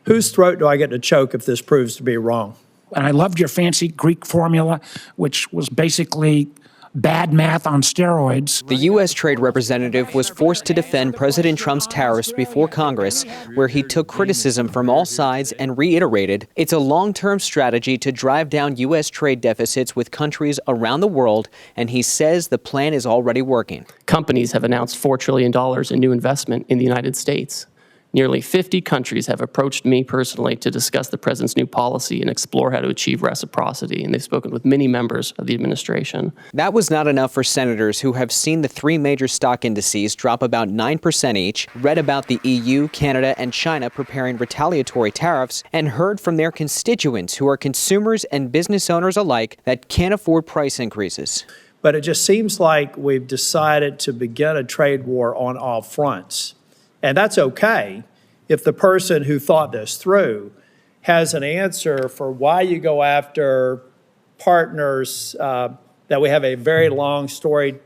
Whose throat do I get to choke if this proves to be wrong? And I loved your fancy Greek formula, which was basically bad math on steroids. The U.S. trade representative was forced to defend President Trump's tariffs before Congress, where he took criticism from all sides and reiterated it's a long-term strategy to drive down U.S. trade deficits with countries around the world, and he says the plan is already working. Companies have announced $4 trillion in new investment in the United States. Nearly 50 countries have approached me personally to discuss the president's new policy and explore how to achieve reciprocity, and they've spoken with many members of the administration. That was not enough for senators who have seen the three major stock indices drop about 9% each, read about the EU, Canada, and China preparing retaliatory tariffs, and heard from their constituents who are consumers and business owners alike that can't afford price increases. But it just seems like we've decided to begin a trade war on all fronts. And that's okay if the person who thought this through has an answer for why you go after partners that we have a very long storied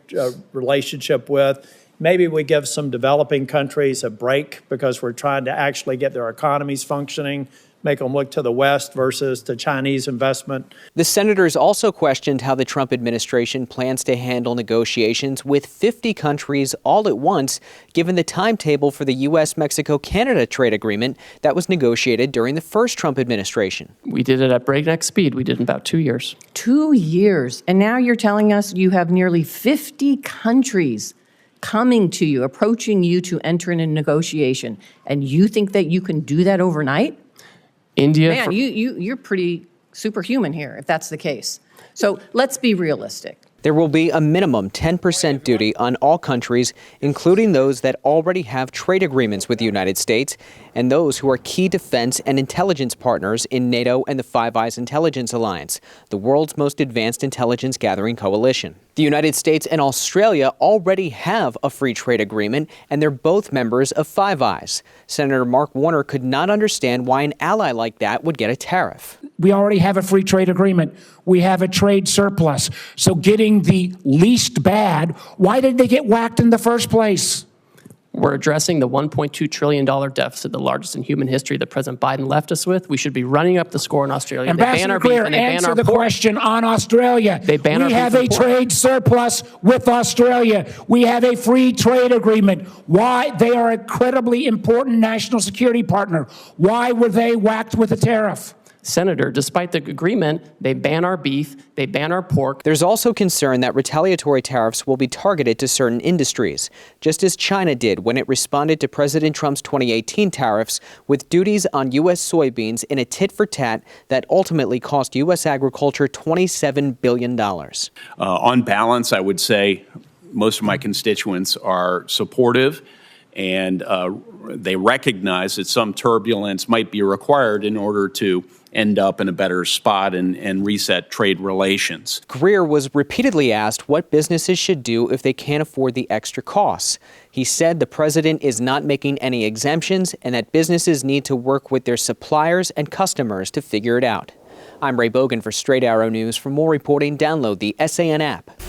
relationship with. Maybe we give some developing countries a break because we're trying to actually get their economies functioning, make them look to the West versus to Chinese investment. The senators also questioned how the Trump administration plans to handle negotiations with 50 countries all at once, given the timetable for the U.S.-Mexico-Canada trade agreement that was negotiated during the first Trump administration. We did it at breakneck speed. We did it in about 2 years. 2 years. And now you're telling us you have nearly 50 countries coming to you, approaching you to enter in a negotiation. And you think that you can do that overnight? India. Man, you're pretty superhuman here, if that's the case. So let's be realistic. There will be a minimum 10% duty on all countries, including those that already have trade agreements with the United States and those who are key defense and intelligence partners in NATO and the Five Eyes Intelligence Alliance, the world's most advanced intelligence gathering coalition. The United States and Australia already have a free trade agreement, and they're both members of Five Eyes. Senator Mark Warner could not understand why an ally like that would get a tariff. We already have a free trade agreement. We have a trade surplus. So getting the least bad, why did they get whacked in the first place? We're addressing the $1.2 trillion deficit, the largest in human history that President Biden left us with. We should be running up the score in Australia. Ambassador Greer, answer the question on Australia. We have a trade surplus with Australia. We have a free trade agreement. Why? They are an incredibly important national security partner. Why were they whacked with a tariff? Senator, despite the agreement, they ban our beef, they ban our pork. There's also concern that retaliatory tariffs will be targeted to certain industries, just as China did when it responded to President Trump's 2018 tariffs with duties on U.S. soybeans in a tit-for-tat that ultimately cost U.S. agriculture $27 billion. On balance, I would say most of my constituents are supportive, and they recognize that some turbulence might be required in order to end up in a better spot and reset trade relations. Greer was repeatedly asked what businesses should do if they can't afford the extra costs. He said the president is not making any exemptions and that businesses need to work with their suppliers and customers to figure it out. I'm Ray Bogan for Straight Arrow News. For more reporting, download the SAN app.